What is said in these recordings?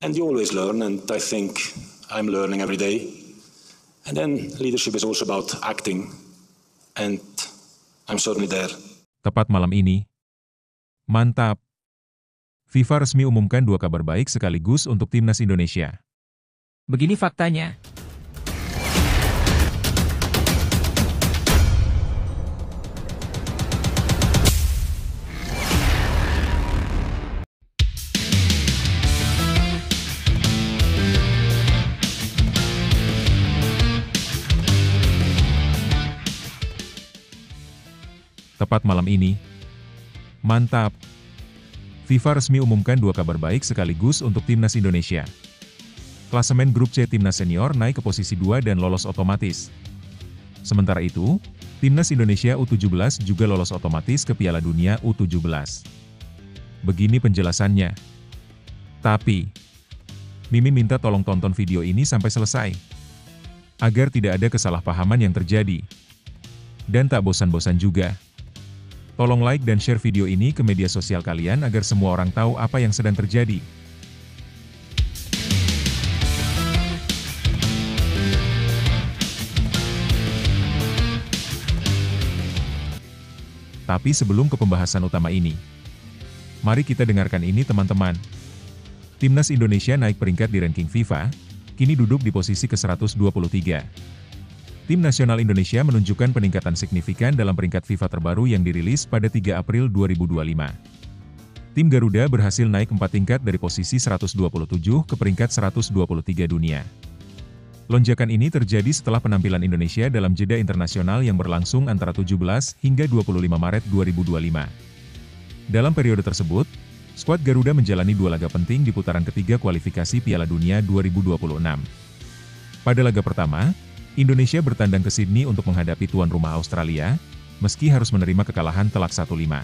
And you always learn, and I think I'm learning every day. And then leadership is also about acting, and I'm certainly there. Tepat malam ini. Mantap. FIFA resmi umumkan 2 kabar baik sekaligus untuk Timnas Indonesia. Begini faktanya. Tepat malam ini. Mantap. FIFA resmi umumkan 2 kabar baik sekaligus untuk Timnas Indonesia. Klasemen grup C Timnas Senior naik ke posisi 2 dan lolos otomatis. Sementara itu, Timnas Indonesia U17 juga lolos otomatis ke Piala Dunia U17. Begini penjelasannya. Tapi, Mimin minta tolong tonton video ini sampai selesai, agar tidak ada kesalahpahaman yang terjadi. Dan tak bosan-bosan juga, tolong like dan share video ini ke media sosial kalian agar semua orang tahu apa yang sedang terjadi. Tapi sebelum ke pembahasan utama ini, mari kita dengarkan ini teman-teman. Timnas Indonesia naik peringkat di ranking FIFA, kini duduk di posisi ke-123. Tim nasional Indonesia menunjukkan peningkatan signifikan dalam peringkat FIFA terbaru yang dirilis pada 3 April 2025. Tim Garuda berhasil naik 4 tingkat dari posisi 127 ke peringkat 123 dunia. Lonjakan ini terjadi setelah penampilan Indonesia dalam jeda internasional yang berlangsung antara 17 hingga 25 Maret 2025. Dalam periode tersebut, skuad Garuda menjalani 2 laga penting di putaran ketiga kualifikasi Piala Dunia 2026. Pada laga pertama, Indonesia bertandang ke Sydney untuk menghadapi tuan rumah Australia, meski harus menerima kekalahan telak 1-5.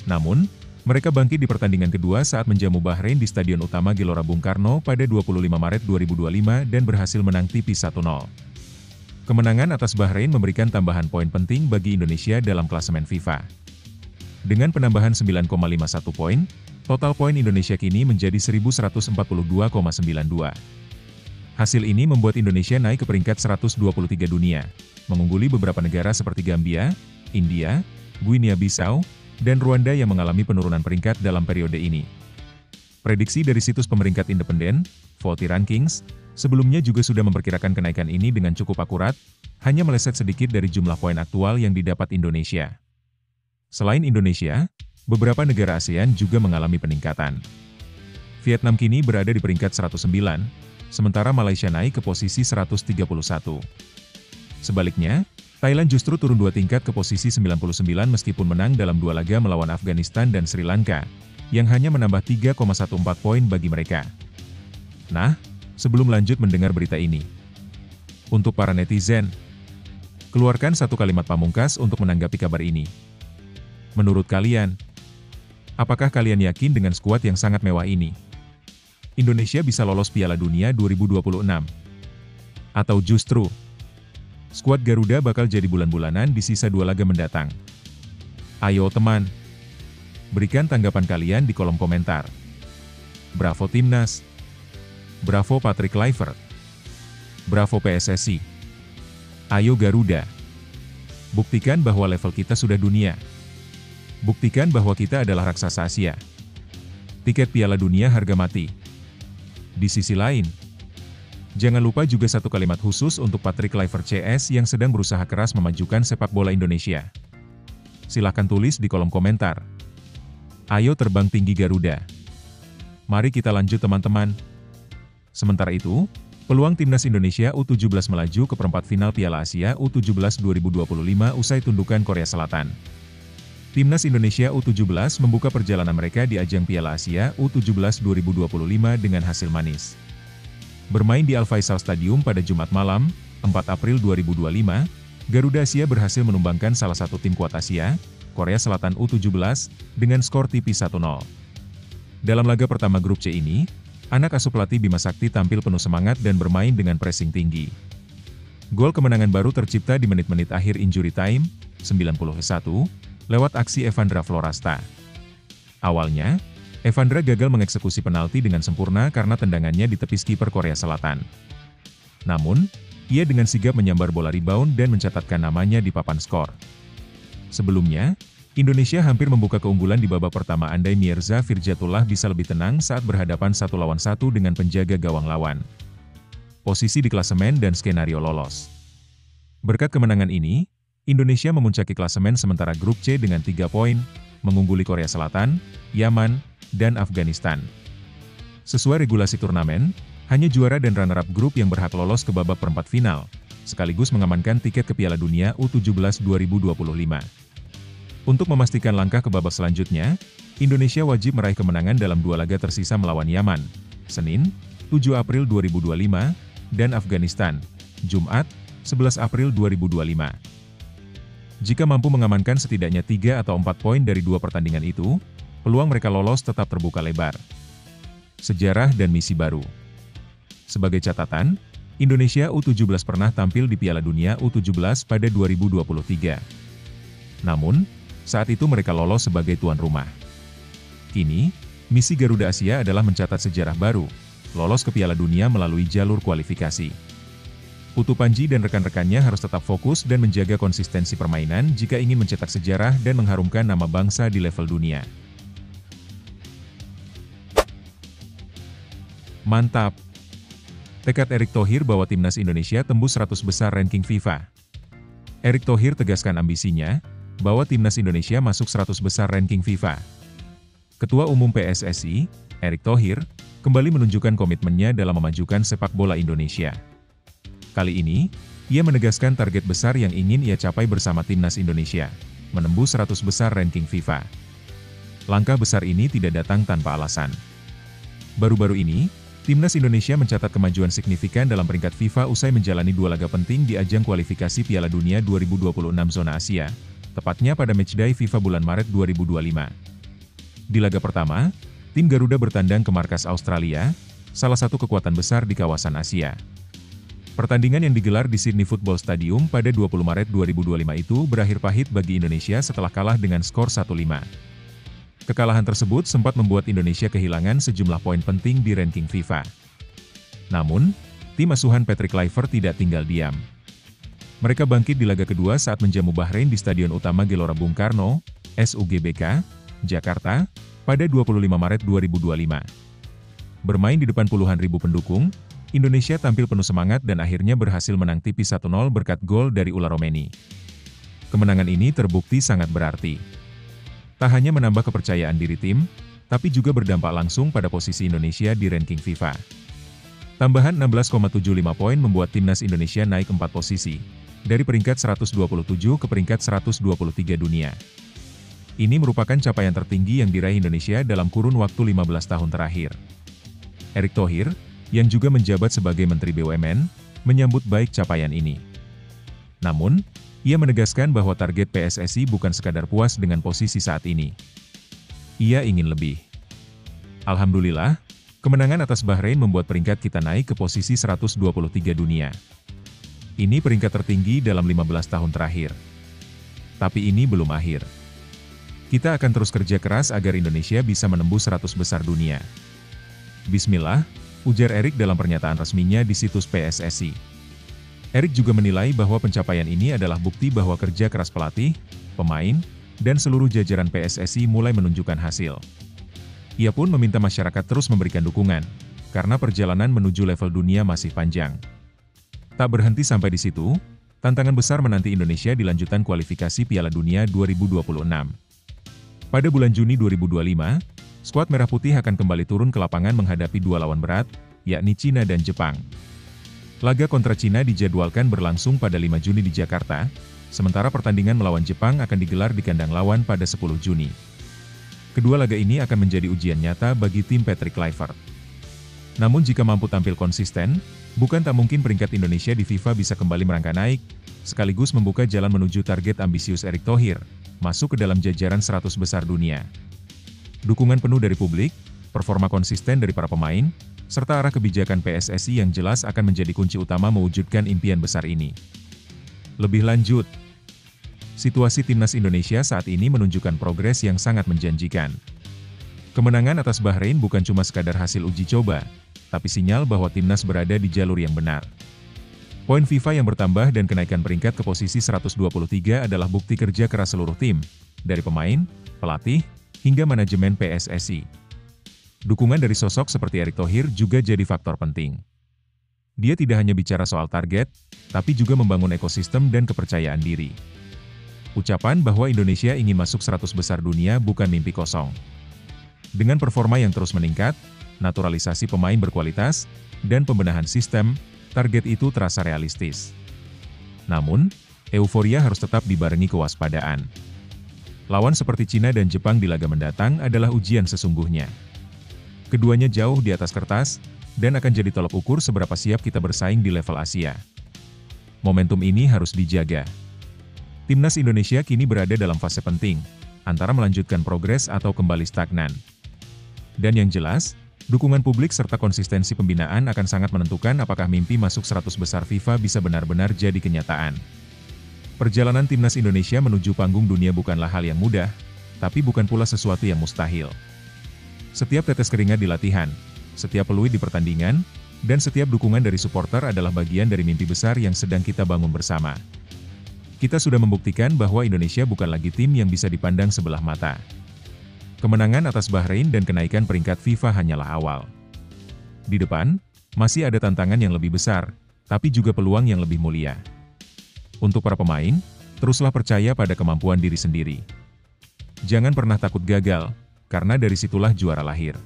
Namun, mereka bangkit di pertandingan kedua saat menjamu Bahrain di Stadion Utama Gelora Bung Karno pada 25 Maret 2025 dan berhasil menang tipis 1-0. Kemenangan atas Bahrain memberikan tambahan poin penting bagi Indonesia dalam klasemen FIFA. Dengan penambahan 9,51 poin, total poin Indonesia kini menjadi 1142,92. Hasil ini membuat Indonesia naik ke peringkat 123 dunia, mengungguli beberapa negara seperti Gambia, India, Guinea-Bissau, dan Rwanda yang mengalami penurunan peringkat dalam periode ini. Prediksi dari situs pemeringkat independen, VOTI Rankings, sebelumnya juga sudah memperkirakan kenaikan ini dengan cukup akurat, hanya meleset sedikit dari jumlah poin aktual yang didapat Indonesia. Selain Indonesia, beberapa negara ASEAN juga mengalami peningkatan. Vietnam kini berada di peringkat 109, sementara Malaysia naik ke posisi 131. Sebaliknya, Thailand justru turun 2 tingkat ke posisi 99 meskipun menang dalam 2 laga melawan Afghanistan dan Sri Lanka, yang hanya menambah 3,14 poin bagi mereka. Nah, sebelum lanjut mendengar berita ini, untuk para netizen, keluarkan satu kalimat pamungkas untuk menanggapi kabar ini. Menurut kalian, apakah kalian yakin dengan skuad yang sangat mewah ini Indonesia bisa lolos Piala Dunia 2026? Atau justru, skuad Garuda bakal jadi bulan-bulanan di sisa 2 laga mendatang? Ayo teman, berikan tanggapan kalian di kolom komentar. Bravo Timnas, bravo Patrick Kluivert, bravo PSSI. Ayo Garuda, buktikan bahwa level kita sudah dunia. Buktikan bahwa kita adalah raksasa Asia. Tiket Piala Dunia harga mati. Di sisi lain, jangan lupa juga satu kalimat khusus untuk Patrick Kluivert CS yang sedang berusaha keras memajukan sepak bola Indonesia. Silahkan tulis di kolom komentar. Ayo terbang tinggi Garuda. Mari kita lanjut teman-teman. Sementara itu, peluang Timnas Indonesia U17 melaju ke perempat final Piala Asia U17 2025 usai tundukan Korea Selatan. Timnas Indonesia U17 membuka perjalanan mereka di ajang Piala Asia U17 2025 dengan hasil manis. Bermain di Al Faisal Stadium pada Jumat malam, 4 April 2025, Garuda Asia berhasil menumbangkan salah satu tim kuat Asia, Korea Selatan U17, dengan skor tipis 1-0. Dalam laga pertama grup C ini, anak asuh pelatih Bima Sakti tampil penuh semangat dan bermain dengan pressing tinggi. Gol kemenangan baru tercipta di menit-menit akhir injury time, 91, lewat aksi Evandra Florasta. Awalnya, Evandra gagal mengeksekusi penalti dengan sempurna karena tendangannya ditepis kiper Korea Selatan. Namun, ia dengan sigap menyambar bola rebound dan mencatatkan namanya di papan skor. Sebelumnya, Indonesia hampir membuka keunggulan di babak pertama andai Mirza Firjatullah bisa lebih tenang saat berhadapan 1 lawan 1 dengan penjaga gawang lawan. Posisi di klasemen dan skenario lolos. Berkat kemenangan ini, Indonesia memuncaki klasemen sementara grup C dengan 3 poin, mengungguli Korea Selatan, Yaman, dan Afghanistan. Sesuai regulasi turnamen, hanya juara dan runner-up grup yang berhak lolos ke babak perempat final, sekaligus mengamankan tiket ke Piala Dunia U17 2025. Untuk memastikan langkah ke babak selanjutnya, Indonesia wajib meraih kemenangan dalam 2 laga tersisa melawan Yaman, Senin, 7 April 2025, dan Afghanistan, Jumat, 11 April 2025. Jika mampu mengamankan setidaknya 3 atau 4 poin dari 2 pertandingan itu, peluang mereka lolos tetap terbuka lebar. Sejarah dan misi baru. Sebagai catatan, Indonesia U17 pernah tampil di Piala Dunia U17 pada 2023. Namun, saat itu mereka lolos sebagai tuan rumah. Kini, misi Garuda Asia adalah mencatat sejarah baru, lolos ke Piala Dunia melalui jalur kualifikasi. Putu Panji dan rekan-rekannya harus tetap fokus dan menjaga konsistensi permainan jika ingin mencetak sejarah dan mengharumkan nama bangsa di level dunia. Mantap! Tekad Erick Thohir bawa timnas Indonesia tembus 100 besar ranking FIFA. Erick Thohir tegaskan ambisinya, bahwa timnas Indonesia masuk 100 besar ranking FIFA. Ketua Umum PSSI, Erick Thohir, kembali menunjukkan komitmennya dalam memajukan sepak bola Indonesia. Kali ini, ia menegaskan target besar yang ingin ia capai bersama timnas Indonesia, menembus 100 besar ranking FIFA. Langkah besar ini tidak datang tanpa alasan. Baru-baru ini, timnas Indonesia mencatat kemajuan signifikan dalam peringkat FIFA usai menjalani 2 laga penting di ajang kualifikasi Piala Dunia 2026 zona Asia, tepatnya pada matchday FIFA bulan Maret 2025. Di laga pertama, tim Garuda bertandang ke markas Australia, salah satu kekuatan besar di kawasan Asia. Pertandingan yang digelar di Sydney Football Stadium pada 20 Maret 2025 itu berakhir pahit bagi Indonesia setelah kalah dengan skor 1-5. Kekalahan tersebut sempat membuat Indonesia kehilangan sejumlah poin penting di ranking FIFA. Namun, tim asuhan Patrick Kluivert tidak tinggal diam. Mereka bangkit di laga kedua saat menjamu Bahrain di Stadion Utama Gelora Bung Karno, SUGBK, Jakarta, pada 25 Maret 2025. Bermain di depan puluhan ribu pendukung, Indonesia tampil penuh semangat dan akhirnya berhasil menang tipis 1-0 berkat gol dari Ula Romeni. Kemenangan ini terbukti sangat berarti. Tak hanya menambah kepercayaan diri tim, tapi juga berdampak langsung pada posisi Indonesia di ranking FIFA. Tambahan 16,75 poin membuat timnas Indonesia naik 4 posisi, dari peringkat 127 ke peringkat 123 dunia. Ini merupakan capaian tertinggi yang diraih Indonesia dalam kurun waktu 15 tahun terakhir. Erick Thohir, yang juga menjabat sebagai Menteri BUMN, menyambut baik capaian ini. Namun, ia menegaskan bahwa target PSSI bukan sekadar puas dengan posisi saat ini. Ia ingin lebih. Alhamdulillah, kemenangan atas Bahrain membuat peringkat kita naik ke posisi 123 dunia. Ini peringkat tertinggi dalam 15 tahun terakhir. Tapi ini belum akhir. Kita akan terus kerja keras agar Indonesia bisa menembus 100 besar dunia. Bismillah, ujar Erick dalam pernyataan resminya di situs PSSI. Erick juga menilai bahwa pencapaian ini adalah bukti bahwa kerja keras pelatih, pemain, dan seluruh jajaran PSSI mulai menunjukkan hasil. Ia pun meminta masyarakat terus memberikan dukungan, karena perjalanan menuju level dunia masih panjang. Tak berhenti sampai di situ, tantangan besar menanti Indonesia di lanjutan kualifikasi Piala Dunia 2026. Pada bulan Juni 2025, skuad Merah Putih akan kembali turun ke lapangan menghadapi 2 lawan berat, yakni Cina dan Jepang. Laga kontra Cina dijadwalkan berlangsung pada 5 Juni di Jakarta, sementara pertandingan melawan Jepang akan digelar di kandang lawan pada 10 Juni. Kedua laga ini akan menjadi ujian nyata bagi tim Patrick Kluivert. Namun jika mampu tampil konsisten, bukan tak mungkin peringkat Indonesia di FIFA bisa kembali merangkak naik, sekaligus membuka jalan menuju target ambisius Erick Thohir, masuk ke dalam jajaran 100 besar dunia. Dukungan penuh dari publik, performa konsisten dari para pemain, serta arah kebijakan PSSI yang jelas akan menjadi kunci utama mewujudkan impian besar ini. Lebih lanjut, situasi timnas Indonesia saat ini menunjukkan progres yang sangat menjanjikan. Kemenangan atas Bahrain bukan cuma sekadar hasil uji coba, tapi sinyal bahwa timnas berada di jalur yang benar. Poin FIFA yang bertambah dan kenaikan peringkat ke posisi 123 adalah bukti kerja keras seluruh tim, dari pemain, pelatih, hingga manajemen PSSI. Dukungan dari sosok seperti Erick Thohir juga jadi faktor penting. Dia tidak hanya bicara soal target, tapi juga membangun ekosistem dan kepercayaan diri. Ucapan bahwa Indonesia ingin masuk 100 besar dunia bukan mimpi kosong. Dengan performa yang terus meningkat, naturalisasi pemain berkualitas, dan pembenahan sistem, target itu terasa realistis. Namun, euforia harus tetap dibarengi kewaspadaan. Lawan seperti Cina dan Jepang di laga mendatang adalah ujian sesungguhnya. Keduanya jauh di atas kertas, dan akan jadi tolok ukur seberapa siap kita bersaing di level Asia. Momentum ini harus dijaga. Timnas Indonesia kini berada dalam fase penting, antara melanjutkan progres atau kembali stagnan. Dan yang jelas, dukungan publik serta konsistensi pembinaan akan sangat menentukan apakah mimpi masuk 100 besar FIFA bisa benar-benar jadi kenyataan. Perjalanan timnas Indonesia menuju panggung dunia bukanlah hal yang mudah, tapi bukan pula sesuatu yang mustahil. Setiap tetes keringat di latihan, setiap peluit di pertandingan, dan setiap dukungan dari supporter adalah bagian dari mimpi besar yang sedang kita bangun bersama. Kita sudah membuktikan bahwa Indonesia bukan lagi tim yang bisa dipandang sebelah mata. Kemenangan atas Bahrain dan kenaikan peringkat FIFA hanyalah awal. Di depan, masih ada tantangan yang lebih besar, tapi juga peluang yang lebih mulia. Untuk para pemain, teruslah percaya pada kemampuan diri sendiri. Jangan pernah takut gagal, karena dari situlah juara lahir.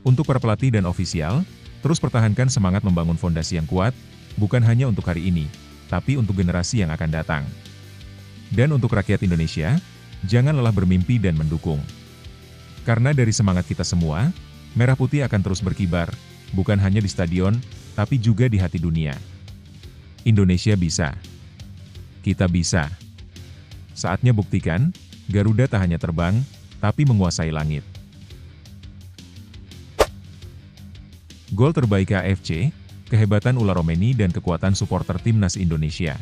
Untuk para pelatih dan ofisial, terus pertahankan semangat membangun fondasi yang kuat, bukan hanya untuk hari ini, tapi untuk generasi yang akan datang. Dan untuk rakyat Indonesia, jangan lelah bermimpi dan mendukung. Karena dari semangat kita semua, Merah Putih akan terus berkibar, bukan hanya di stadion, tapi juga di hati dunia. Indonesia bisa. Kita bisa. Saatnya buktikan, Garuda tak hanya terbang, tapi menguasai langit. Gol terbaik AFC, kehebatan Ula Romeni dan kekuatan supporter timnas Indonesia.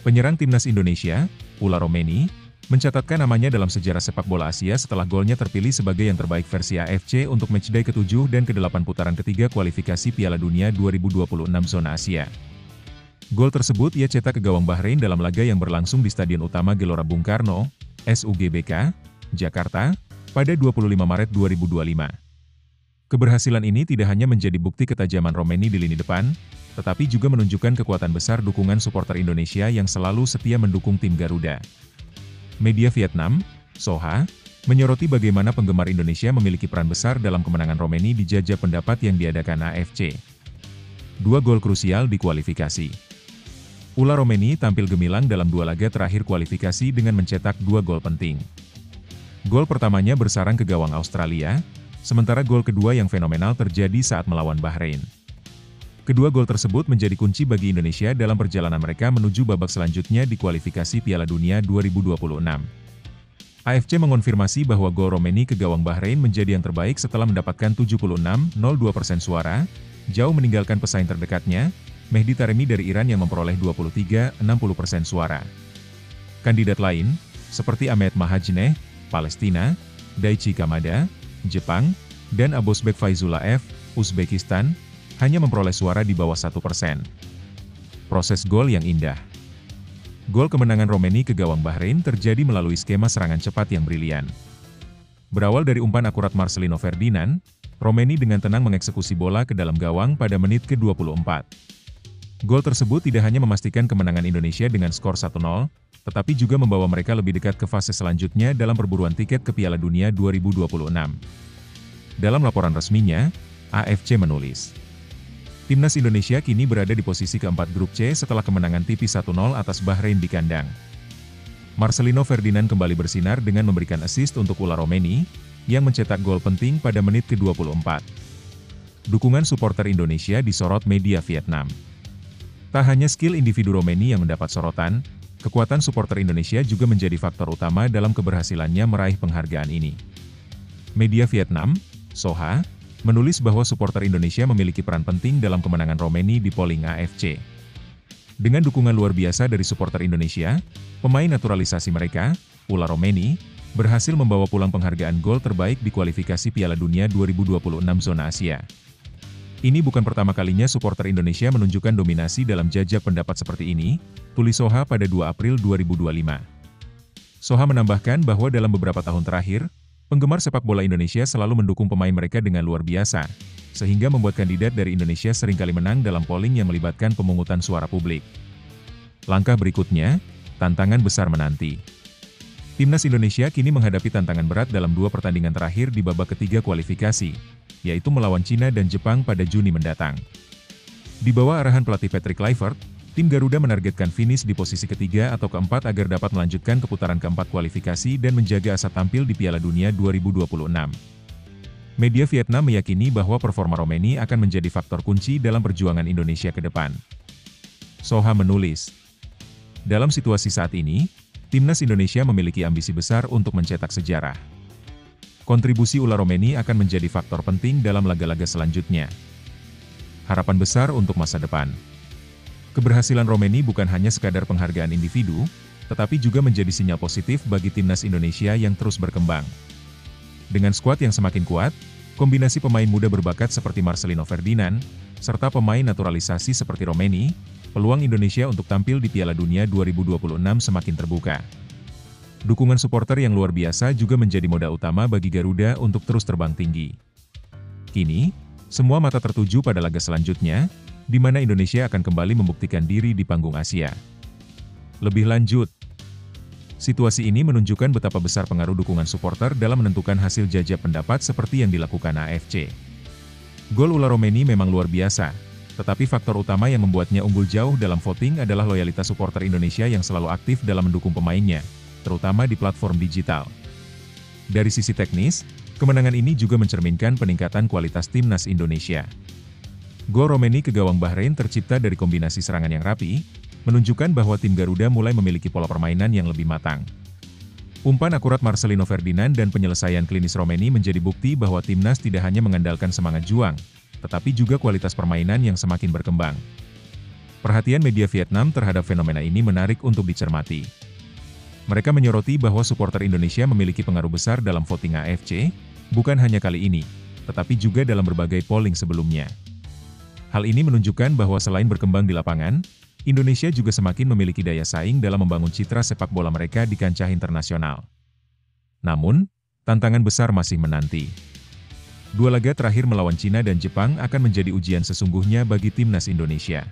Penyerang timnas Indonesia, Ula Romeni, mencatatkan namanya dalam sejarah sepak bola Asia setelah golnya terpilih sebagai yang terbaik versi AFC untuk matchday ke-7 dan ke-8 putaran ketiga kualifikasi Piala Dunia 2026 zona Asia. Gol tersebut ia cetak ke gawang Bahrain dalam laga yang berlangsung di Stadion Utama Gelora Bung Karno, SUGBK, Jakarta, pada 25 Maret 2025. Keberhasilan ini tidak hanya menjadi bukti ketajaman Romeni di lini depan, tetapi juga menunjukkan kekuatan besar dukungan supporter Indonesia yang selalu setia mendukung tim Garuda. Media Vietnam, Soha, menyoroti bagaimana penggemar Indonesia memiliki peran besar dalam kemenangan Romeni di jajak pendapat yang diadakan AFC. 2 gol krusial di kualifikasi. Ula Romeni tampil gemilang dalam 2 laga terakhir kualifikasi dengan mencetak 2 gol penting. Gol pertamanya bersarang ke gawang Australia, sementara gol kedua yang fenomenal terjadi saat melawan Bahrain. Kedua gol tersebut menjadi kunci bagi Indonesia dalam perjalanan mereka menuju babak selanjutnya di kualifikasi Piala Dunia 2026. AFC mengonfirmasi bahwa gol Romeni ke gawang Bahrain menjadi yang terbaik setelah mendapatkan 76,02% suara, jauh meninggalkan pesaing terdekatnya, Mehdi Taremi dari Iran yang memperoleh 23,60% suara. Kandidat lain, seperti Ahmed Mahajneh, Palestina, Daichi Kamada, Jepang, dan Abosbek Faizulaev, Uzbekistan, hanya memperoleh suara di bawah 1%. Proses gol yang indah. Gol kemenangan Romeni ke gawang Bahrain terjadi melalui skema serangan cepat yang brilian. Berawal dari umpan akurat Marcelino Ferdinand, Romeni dengan tenang mengeksekusi bola ke dalam gawang pada menit ke-24. Gol tersebut tidak hanya memastikan kemenangan Indonesia dengan skor 1-0, tetapi juga membawa mereka lebih dekat ke fase selanjutnya dalam perburuan tiket ke Piala Dunia 2026. Dalam laporan resminya, AFC menulis, Timnas Indonesia kini berada di posisi keempat grup C setelah kemenangan tipis 1-0 atas Bahrain di kandang. Marcelino Ferdinand kembali bersinar dengan memberikan assist untuk Ula Romeni, yang mencetak gol penting pada menit ke-24. Dukungan supporter Indonesia disorot media Vietnam. Tak hanya skill individu Romeni yang mendapat sorotan, kekuatan supporter Indonesia juga menjadi faktor utama dalam keberhasilannya meraih penghargaan ini. Media Vietnam, Soha, menulis bahwa supporter Indonesia memiliki peran penting dalam kemenangan Romeni di polling AFC. Dengan dukungan luar biasa dari supporter Indonesia, pemain naturalisasi mereka, Ula Romeni, berhasil membawa pulang penghargaan gol terbaik di kualifikasi Piala Dunia 2026 zona Asia. Ini bukan pertama kalinya supporter Indonesia menunjukkan dominasi dalam jajak pendapat seperti ini, tulis Soha pada 2 April 2025. Soha menambahkan bahwa dalam beberapa tahun terakhir, penggemar sepak bola Indonesia selalu mendukung pemain mereka dengan luar biasa, sehingga membuat kandidat dari Indonesia seringkali menang dalam polling yang melibatkan pemungutan suara publik. Langkah berikutnya, tantangan besar menanti. Timnas Indonesia kini menghadapi tantangan berat dalam 2 pertandingan terakhir di babak ketiga kualifikasi, yaitu melawan Cina dan Jepang pada Juni mendatang. Di bawah arahan pelatih Patrick Kluivert, tim Garuda menargetkan finish di posisi ketiga atau keempat agar dapat melanjutkan ke putaran keempat kualifikasi dan menjaga asa tampil di Piala Dunia 2026. Media Vietnam meyakini bahwa performa Romeni akan menjadi faktor kunci dalam perjuangan Indonesia ke depan. Soha menulis, dalam situasi saat ini, Timnas Indonesia memiliki ambisi besar untuk mencetak sejarah. Kontribusi ular Romeni akan menjadi faktor penting dalam laga-laga selanjutnya. Harapan besar untuk masa depan. Keberhasilan Romeni bukan hanya sekadar penghargaan individu, tetapi juga menjadi sinyal positif bagi Timnas Indonesia yang terus berkembang. Dengan skuad yang semakin kuat, kombinasi pemain muda berbakat seperti Marcelino Ferdinand, serta pemain naturalisasi seperti Romeni, peluang Indonesia untuk tampil di Piala Dunia 2026 semakin terbuka. Dukungan supporter yang luar biasa juga menjadi modal utama bagi Garuda untuk terus terbang tinggi. Kini, semua mata tertuju pada laga selanjutnya, di mana Indonesia akan kembali membuktikan diri di panggung Asia. Lebih lanjut, situasi ini menunjukkan betapa besar pengaruh dukungan supporter dalam menentukan hasil jajak pendapat seperti yang dilakukan AFC. Gol ular Romeni memang luar biasa, tetapi faktor utama yang membuatnya unggul jauh dalam voting adalah loyalitas supporter Indonesia yang selalu aktif dalam mendukung pemainnya, terutama di platform digital. Dari sisi teknis, kemenangan ini juga mencerminkan peningkatan kualitas Timnas Indonesia. Gol Romeni ke gawang Bahrain tercipta dari kombinasi serangan yang rapi, menunjukkan bahwa tim Garuda mulai memiliki pola permainan yang lebih matang. Umpan akurat Marcelino Ferdinand dan penyelesaian klinis Romeni menjadi bukti bahwa Timnas tidak hanya mengandalkan semangat juang, tetapi juga kualitas permainan yang semakin berkembang. Perhatian media Vietnam terhadap fenomena ini menarik untuk dicermati. Mereka menyoroti bahwa supporter Indonesia memiliki pengaruh besar dalam voting AFC, bukan hanya kali ini, tetapi juga dalam berbagai polling sebelumnya. Hal ini menunjukkan bahwa selain berkembang di lapangan, Indonesia juga semakin memiliki daya saing dalam membangun citra sepak bola mereka di kancah internasional. Namun, tantangan besar masih menanti. 2 laga terakhir melawan Cina dan Jepang akan menjadi ujian sesungguhnya bagi Timnas Indonesia.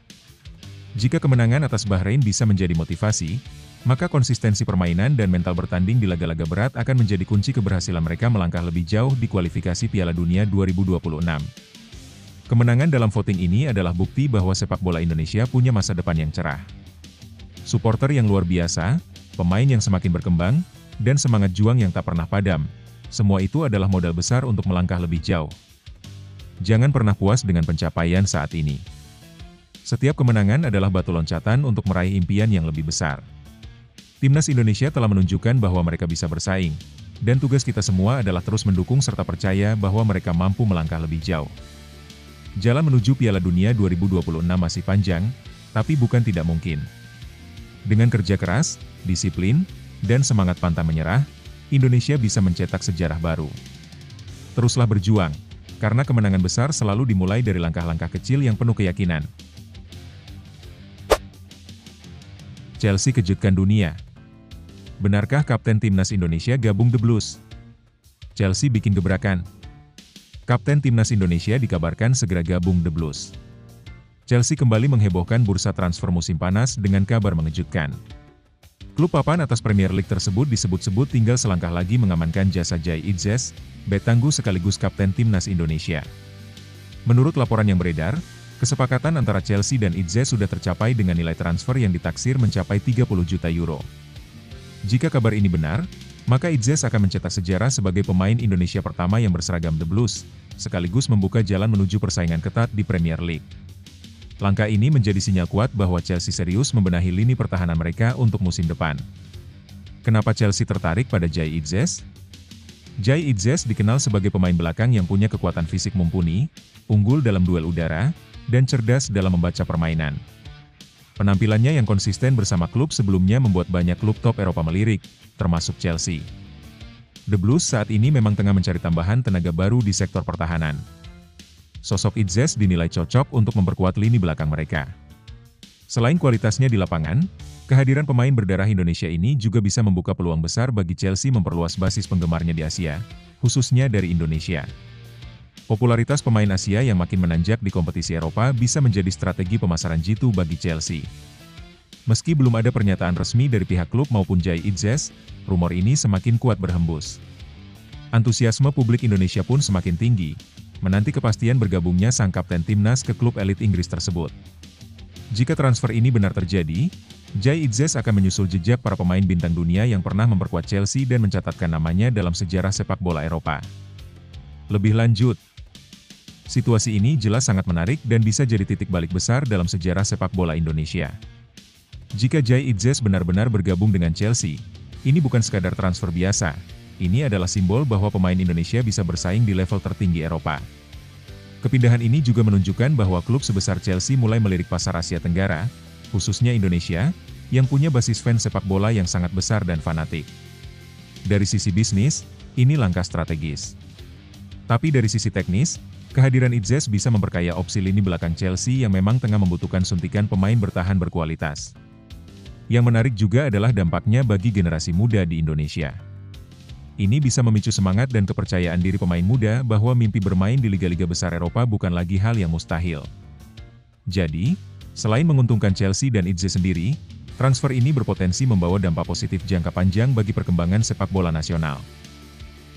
Jika kemenangan atas Bahrain bisa menjadi motivasi, maka konsistensi permainan dan mental bertanding di laga-laga berat akan menjadi kunci keberhasilan mereka melangkah lebih jauh di kualifikasi Piala Dunia 2026. Kemenangan dalam voting ini adalah bukti bahwa sepak bola Indonesia punya masa depan yang cerah. Supporter yang luar biasa, pemain yang semakin berkembang, dan semangat juang yang tak pernah padam. Semua itu adalah modal besar untuk melangkah lebih jauh. Jangan pernah puas dengan pencapaian saat ini. Setiap kemenangan adalah batu loncatan untuk meraih impian yang lebih besar. Timnas Indonesia telah menunjukkan bahwa mereka bisa bersaing, dan tugas kita semua adalah terus mendukung serta percaya bahwa mereka mampu melangkah lebih jauh. Jalan menuju Piala Dunia 2026 masih panjang, tapi bukan tidak mungkin. Dengan kerja keras, disiplin, dan semangat pantang menyerah, Indonesia bisa mencetak sejarah baru. Teruslah berjuang, karena kemenangan besar selalu dimulai dari langkah-langkah kecil yang penuh keyakinan. Chelsea kejutkan dunia. Benarkah Kapten Timnas Indonesia gabung The Blues? Chelsea bikin gebrakan. Kapten Timnas Indonesia dikabarkan segera gabung The Blues. Chelsea kembali menghebohkan bursa transfer musim panas dengan kabar mengejutkan. Klub papan atas Premier League tersebut disebut-sebut tinggal selangkah lagi mengamankan jasa Jai Idzes, bek tangguh sekaligus Kapten Timnas Indonesia. Menurut laporan yang beredar, kesepakatan antara Chelsea dan Idzes sudah tercapai dengan nilai transfer yang ditaksir mencapai 30 juta euro. Jika kabar ini benar, maka Idzes akan mencetak sejarah sebagai pemain Indonesia pertama yang berseragam The Blues, sekaligus membuka jalan menuju persaingan ketat di Premier League. Langkah ini menjadi sinyal kuat bahwa Chelsea serius membenahi lini pertahanan mereka untuk musim depan. Kenapa Chelsea tertarik pada Jai Idzes? Jai Idzes dikenal sebagai pemain belakang yang punya kekuatan fisik mumpuni, unggul dalam duel udara, dan cerdas dalam membaca permainan. Penampilannya yang konsisten bersama klub sebelumnya membuat banyak klub top Eropa melirik, termasuk Chelsea. The Blues saat ini memang tengah mencari tambahan tenaga baru di sektor pertahanan. Sosok Itzes dinilai cocok untuk memperkuat lini belakang mereka. Selain kualitasnya di lapangan, kehadiran pemain berdarah Indonesia ini juga bisa membuka peluang besar bagi Chelsea memperluas basis penggemarnya di Asia, khususnya dari Indonesia. Popularitas pemain Asia yang makin menanjak di kompetisi Eropa bisa menjadi strategi pemasaran jitu bagi Chelsea. Meski belum ada pernyataan resmi dari pihak klub maupun Jai Itzes, rumor ini semakin kuat berhembus. Antusiasme publik Indonesia pun semakin tinggi, menanti kepastian bergabungnya sang kapten timnas ke klub elit Inggris tersebut. Jika transfer ini benar terjadi, Jai Itzes akan menyusul jejak para pemain bintang dunia yang pernah memperkuat Chelsea dan mencatatkan namanya dalam sejarah sepak bola Eropa. Lebih lanjut, situasi ini jelas sangat menarik dan bisa jadi titik balik besar dalam sejarah sepak bola Indonesia. Jika Jai Itzes benar-benar bergabung dengan Chelsea, ini bukan sekadar transfer biasa, ini adalah simbol bahwa pemain Indonesia bisa bersaing di level tertinggi Eropa. Kepindahan ini juga menunjukkan bahwa klub sebesar Chelsea mulai melirik pasar Asia Tenggara, khususnya Indonesia, yang punya basis fans sepak bola yang sangat besar dan fanatik. Dari sisi bisnis, ini langkah strategis. Tapi dari sisi teknis, kehadiran Itzes bisa memperkaya opsi lini belakang Chelsea yang memang tengah membutuhkan suntikan pemain bertahan berkualitas. Yang menarik juga adalah dampaknya bagi generasi muda di Indonesia. Ini bisa memicu semangat dan kepercayaan diri pemain muda bahwa mimpi bermain di liga-liga besar Eropa bukan lagi hal yang mustahil. Jadi, selain menguntungkan Chelsea dan Itzes sendiri, transfer ini berpotensi membawa dampak positif jangka panjang bagi perkembangan sepak bola nasional.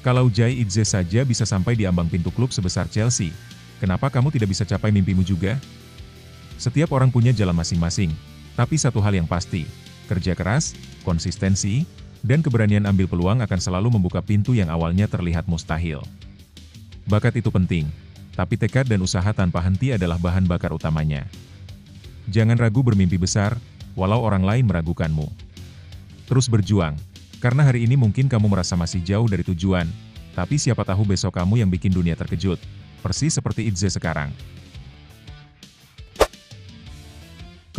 Kalau Jai Itzes saja bisa sampai di ambang pintu klub sebesar Chelsea, kenapa kamu tidak bisa capai mimpimu juga? Setiap orang punya jalan masing-masing, tapi satu hal yang pasti, kerja keras, konsistensi, dan keberanian ambil peluang akan selalu membuka pintu yang awalnya terlihat mustahil. Bakat itu penting, tapi tekad dan usaha tanpa henti adalah bahan bakar utamanya. Jangan ragu bermimpi besar, walau orang lain meragukanmu. Terus berjuang, karena hari ini mungkin kamu merasa masih jauh dari tujuan, tapi siapa tahu besok kamu yang bikin dunia terkejut, persis seperti Itzes sekarang.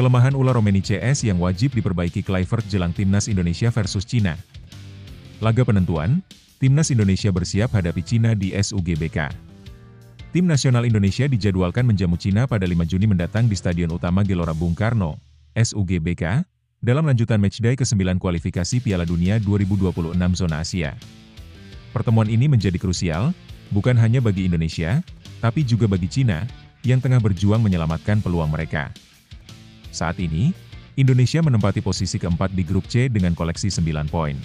Kelemahan ulah Romeni CS yang wajib diperbaiki Kluivert jelang Timnas Indonesia versus Cina. Laga penentuan, Timnas Indonesia bersiap hadapi Cina di SUGBK. Tim nasional Indonesia dijadwalkan menjamu Cina pada 5 Juni mendatang di Stadion Utama Gelora Bung Karno, SUGBK, dalam lanjutan matchday ke-9 kualifikasi Piala Dunia 2026 Zona Asia. Pertemuan ini menjadi krusial, bukan hanya bagi Indonesia, tapi juga bagi Cina, yang tengah berjuang menyelamatkan peluang mereka. Saat ini, Indonesia menempati posisi keempat di grup C dengan koleksi 9 poin.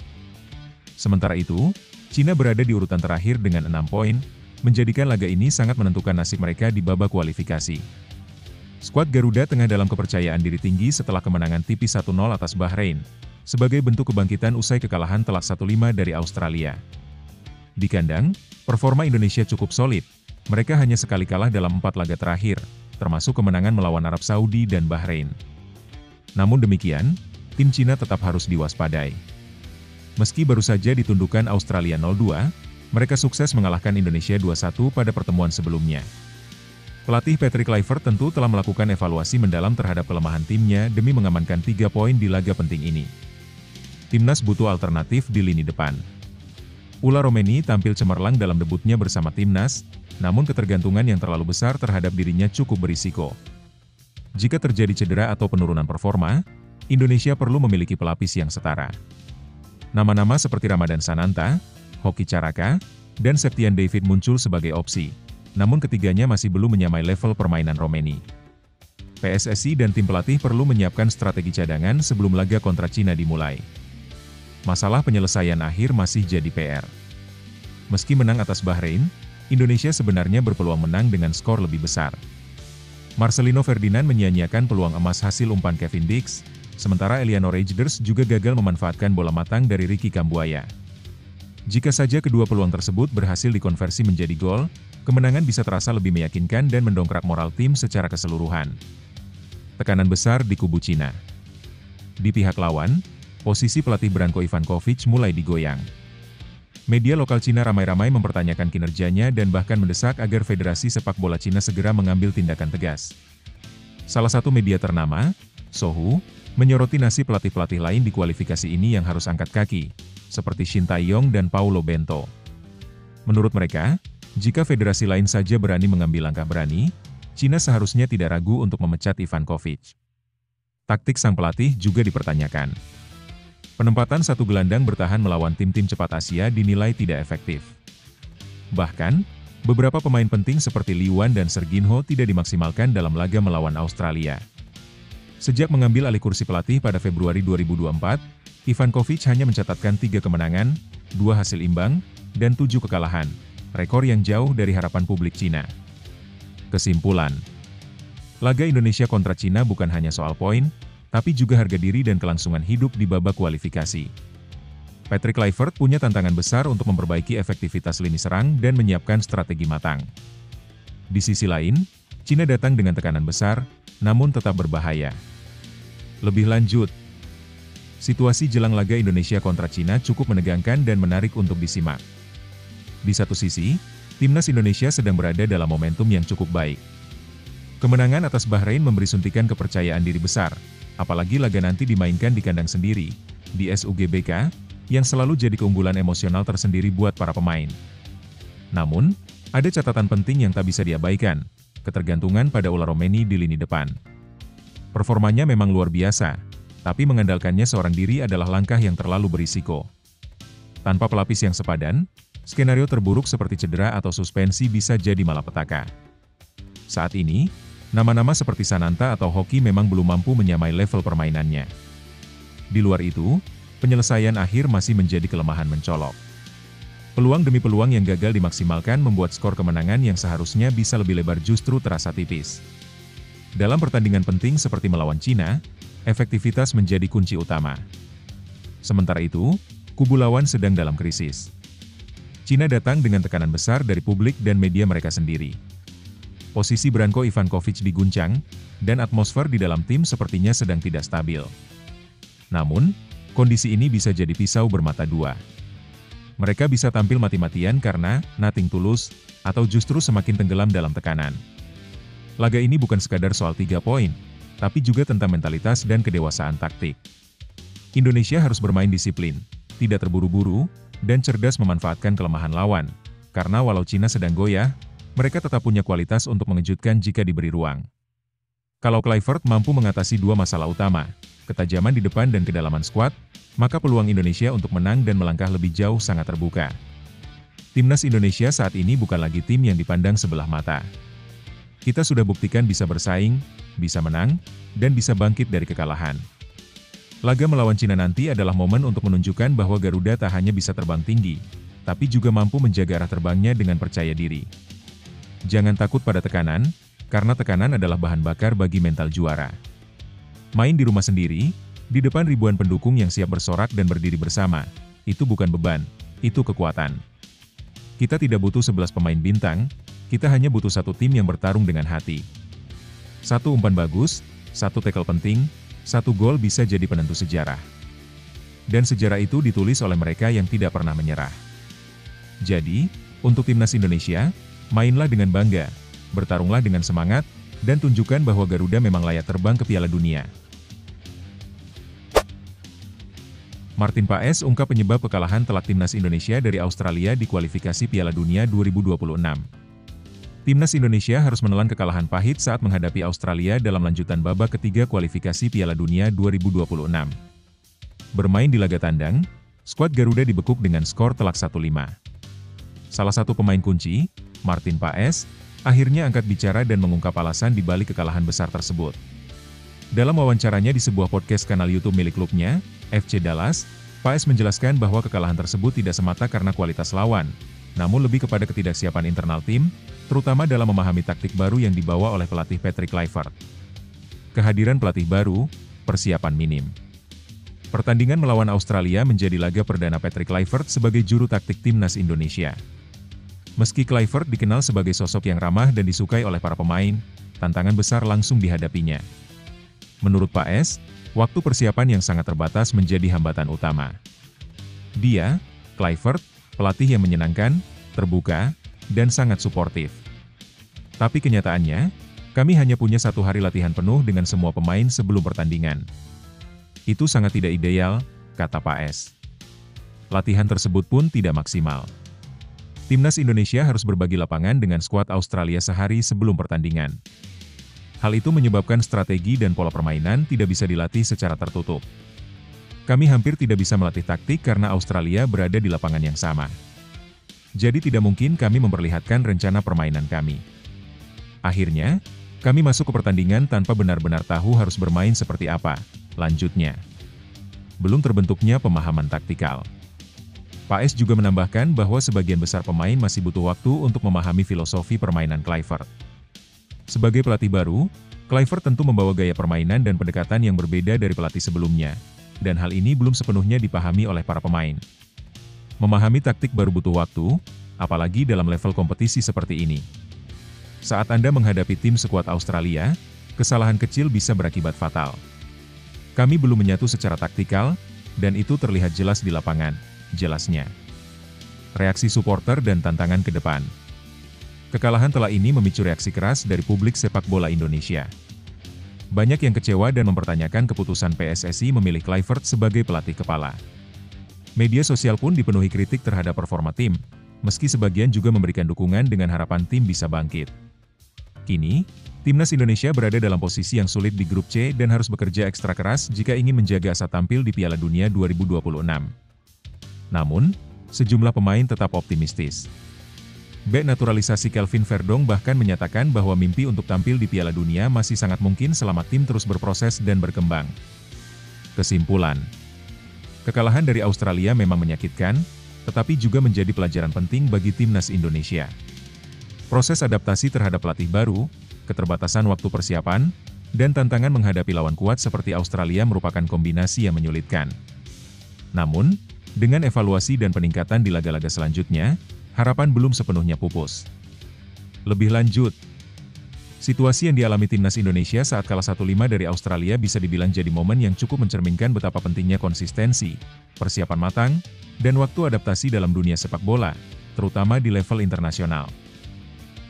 Sementara itu, Cina berada di urutan terakhir dengan 6 poin, menjadikan laga ini sangat menentukan nasib mereka di babak kualifikasi. Skuad Garuda tengah dalam kepercayaan diri tinggi setelah kemenangan tipis 1-0 atas Bahrain, sebagai bentuk kebangkitan usai kekalahan telak 1-5 dari Australia. Di kandang, performa Indonesia cukup solid, mereka hanya sekali kalah dalam 4 laga terakhir, termasuk kemenangan melawan Arab Saudi dan Bahrain. Namun demikian, tim Cina tetap harus diwaspadai. Meski baru saja ditundukkan Australia 0-2, mereka sukses mengalahkan Indonesia 2-1 pada pertemuan sebelumnya. Pelatih Patrick Kluivert tentu telah melakukan evaluasi mendalam terhadap kelemahan timnya demi mengamankan 3 poin di laga penting ini. Timnas butuh alternatif di lini depan. Ulah Romeni tampil cemerlang dalam debutnya bersama timnas, namun ketergantungan yang terlalu besar terhadap dirinya cukup berisiko. Jika terjadi cedera atau penurunan performa, Indonesia perlu memiliki pelapis yang setara. Nama-nama seperti Ramadan Sananta, Hoki Caraka, dan Septian David muncul sebagai opsi, namun ketiganya masih belum menyamai level permainan Romeni. PSSI dan tim pelatih perlu menyiapkan strategi cadangan sebelum laga kontra Cina dimulai. Masalah penyelesaian akhir masih jadi PR. Meski menang atas Bahrain, Indonesia sebenarnya berpeluang menang dengan skor lebih besar. Marcelino Ferdinand menyia-nyiakan peluang emas hasil umpan Kevin Dix, sementara Eliano Reijnders juga gagal memanfaatkan bola matang dari Ricky Kambuaya. Jika saja kedua peluang tersebut berhasil dikonversi menjadi gol, kemenangan bisa terasa lebih meyakinkan dan mendongkrak moral tim secara keseluruhan. Tekanan besar di kubu Cina. Di pihak lawan, posisi pelatih Branko Ivankovic mulai digoyang. Media lokal Cina ramai-ramai mempertanyakan kinerjanya dan bahkan mendesak agar Federasi Sepak Bola Cina segera mengambil tindakan tegas. Salah satu media ternama, Sohu, menyoroti nasib pelatih-pelatih lain di kualifikasi ini yang harus angkat kaki, seperti Shin Tae-yong dan Paulo Bento. Menurut mereka, jika federasi lain saja berani mengambil langkah berani, Cina seharusnya tidak ragu untuk memecat Ivankovic. Taktik sang pelatih juga dipertanyakan. Penempatan satu gelandang bertahan melawan tim-tim cepat Asia dinilai tidak efektif. Bahkan, beberapa pemain penting seperti Lee Wan dan Serginho tidak dimaksimalkan dalam laga melawan Australia. Sejak mengambil alih kursi pelatih pada Februari 2024, Ivankovic hanya mencatatkan 3 kemenangan, 2 hasil imbang, dan 7 kekalahan, rekor yang jauh dari harapan publik Cina. Kesimpulan, laga Indonesia kontra Cina bukan hanya soal poin, tapi juga harga diri dan kelangsungan hidup di babak kualifikasi. Patrick Kluivert punya tantangan besar untuk memperbaiki efektivitas lini serang dan menyiapkan strategi matang. Di sisi lain, Cina datang dengan tekanan besar, namun tetap berbahaya. Lebih lanjut, situasi jelang laga Indonesia kontra Cina cukup menegangkan dan menarik untuk disimak. Di satu sisi, timnas Indonesia sedang berada dalam momentum yang cukup baik. Kemenangan atas Bahrain memberi suntikan kepercayaan diri besar, apalagi laga nanti dimainkan di kandang sendiri, di SUGBK, yang selalu jadi keunggulan emosional tersendiri buat para pemain. Namun, ada catatan penting yang tak bisa diabaikan, ketergantungan pada Ola Romeni di lini depan. Performanya memang luar biasa, tapi mengandalkannya seorang diri adalah langkah yang terlalu berisiko. Tanpa pelapis yang sepadan, skenario terburuk seperti cedera atau suspensi bisa jadi malapetaka. Saat ini, nama-nama seperti Sananta atau Hoki memang belum mampu menyamai level permainannya. Di luar itu, penyelesaian akhir masih menjadi kelemahan mencolok. Peluang demi peluang yang gagal dimaksimalkan membuat skor kemenangan yang seharusnya bisa lebih lebar justru terasa tipis. Dalam pertandingan penting seperti melawan Cina, efektivitas menjadi kunci utama. Sementara itu, kubu lawan sedang dalam krisis. Cina datang dengan tekanan besar dari publik dan media mereka sendiri. Posisi Branko Ivankovic diguncang, dan atmosfer di dalam tim sepertinya sedang tidak stabil. Namun, kondisi ini bisa jadi pisau bermata dua. Mereka bisa tampil mati-matian karena nothing tulus, atau justru semakin tenggelam dalam tekanan. Laga ini bukan sekadar soal 3 poin, tapi juga tentang mentalitas dan kedewasaan taktik. Indonesia harus bermain disiplin, tidak terburu-buru, dan cerdas memanfaatkan kelemahan lawan, karena walau Cina sedang goyah, mereka tetap punya kualitas untuk mengejutkan jika diberi ruang. Kalau Kluivert mampu mengatasi 2 masalah utama, ketajaman di depan dan kedalaman skuad, maka peluang Indonesia untuk menang dan melangkah lebih jauh sangat terbuka. Timnas Indonesia saat ini bukan lagi tim yang dipandang sebelah mata. Kita sudah buktikan bisa bersaing, bisa menang, dan bisa bangkit dari kekalahan. Laga melawan Cina nanti adalah momen untuk menunjukkan bahwa Garuda tak hanya bisa terbang tinggi, tapi juga mampu menjaga arah terbangnya dengan percaya diri. Jangan takut pada tekanan, karena tekanan adalah bahan bakar bagi mental juara. Main di rumah sendiri, di depan ribuan pendukung yang siap bersorak dan berdiri bersama, itu bukan beban, itu kekuatan. Kita tidak butuh 11 pemain bintang, kita hanya butuh satu tim yang bertarung dengan hati. Satu umpan bagus, satu tackle penting, satu gol bisa jadi penentu sejarah. Dan sejarah itu ditulis oleh mereka yang tidak pernah menyerah. Jadi, untuk timnas Indonesia, mainlah dengan bangga, bertarunglah dengan semangat, dan tunjukkan bahwa Garuda memang layak terbang ke Piala Dunia. Martin Paes ungkap penyebab kekalahan telak timnas Indonesia dari Australia di kualifikasi Piala Dunia 2026. Timnas Indonesia harus menelan kekalahan pahit saat menghadapi Australia dalam lanjutan babak ketiga kualifikasi Piala Dunia 2026. Bermain di laga tandang, skuad Garuda dibekuk dengan skor telak 1-5. Salah satu pemain kunci, Martin Paes, akhirnya angkat bicara dan mengungkap alasan di balik kekalahan besar tersebut. Dalam wawancaranya di sebuah podcast kanal YouTube milik klubnya, FC Dallas, Paes menjelaskan bahwa kekalahan tersebut tidak semata karena kualitas lawan, namun lebih kepada ketidaksiapan internal tim, terutama dalam memahami taktik baru yang dibawa oleh pelatih Patrick Kluivert. Kehadiran pelatih baru, persiapan minim. Pertandingan melawan Australia menjadi laga perdana Patrick Kluivert sebagai juru taktik timnas Indonesia. Meski Kluivert dikenal sebagai sosok yang ramah dan disukai oleh para pemain, tantangan besar langsung dihadapinya. Menurut Paes, waktu persiapan yang sangat terbatas menjadi hambatan utama. Dia, Kluivert, pelatih yang menyenangkan, terbuka, dan sangat suportif. Tapi kenyataannya, kami hanya punya 1 hari latihan penuh dengan semua pemain sebelum pertandingan. Itu sangat tidak ideal, kata Paes. Latihan tersebut pun tidak maksimal. Timnas Indonesia harus berbagi lapangan dengan skuad Australia sehari sebelum pertandingan. Hal itu menyebabkan strategi dan pola permainan tidak bisa dilatih secara tertutup. Kami hampir tidak bisa melatih taktik karena Australia berada di lapangan yang sama. Jadi tidak mungkin kami memperlihatkan rencana permainan kami. Akhirnya, kami masuk ke pertandingan tanpa benar-benar tahu harus bermain seperti apa, lanjutnya. Belum terbentuknya pemahaman taktikal. Pak S juga menambahkan bahwa sebagian besar pemain masih butuh waktu untuk memahami filosofi permainan Kluivert. Sebagai pelatih baru, Kluivert tentu membawa gaya permainan dan pendekatan yang berbeda dari pelatih sebelumnya, dan hal ini belum sepenuhnya dipahami oleh para pemain. Memahami taktik baru butuh waktu, apalagi dalam level kompetisi seperti ini. Saat Anda menghadapi tim sekuat Australia, kesalahan kecil bisa berakibat fatal. Kami belum menyatu secara taktikal, dan itu terlihat jelas di lapangan, jelasnya. Reaksi supporter dan tantangan ke depan. Kekalahan telah ini memicu reaksi keras dari publik sepak bola Indonesia. Banyak yang kecewa dan mempertanyakan keputusan PSSI memilih Kluivert sebagai pelatih kepala. Media sosial pun dipenuhi kritik terhadap performa tim, meski sebagian juga memberikan dukungan dengan harapan tim bisa bangkit. Kini, Timnas Indonesia berada dalam posisi yang sulit di grup C dan harus bekerja ekstra keras jika ingin menjaga asa tampil di Piala Dunia 2026. Namun, sejumlah pemain tetap optimistis. Bek naturalisasi Kelvin Verdong bahkan menyatakan bahwa mimpi untuk tampil di Piala Dunia masih sangat mungkin selama tim terus berproses dan berkembang. Kesimpulan, kekalahan dari Australia memang menyakitkan, tetapi juga menjadi pelajaran penting bagi Timnas Indonesia. Proses adaptasi terhadap pelatih baru, keterbatasan waktu persiapan, dan tantangan menghadapi lawan kuat seperti Australia merupakan kombinasi yang menyulitkan. Namun, dengan evaluasi dan peningkatan di laga-laga selanjutnya, harapan belum sepenuhnya pupus. Lebih lanjut, situasi yang dialami Timnas Indonesia saat kalah 1-5 dari Australia bisa dibilang jadi momen yang cukup mencerminkan betapa pentingnya konsistensi, persiapan matang, dan waktu adaptasi dalam dunia sepak bola, terutama di level internasional.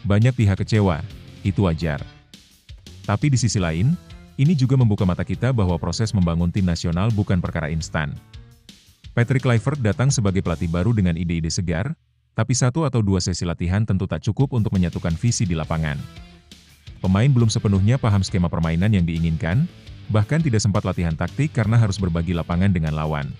Banyak pihak kecewa, itu wajar. Tapi di sisi lain, ini juga membuka mata kita bahwa proses membangun tim nasional bukan perkara instan. Patrick Kluivert datang sebagai pelatih baru dengan ide-ide segar, tapi 1 atau 2 sesi latihan tentu tak cukup untuk menyatukan visi di lapangan. Pemain belum sepenuhnya paham skema permainan yang diinginkan, bahkan tidak sempat latihan taktik karena harus berbagi lapangan dengan lawan.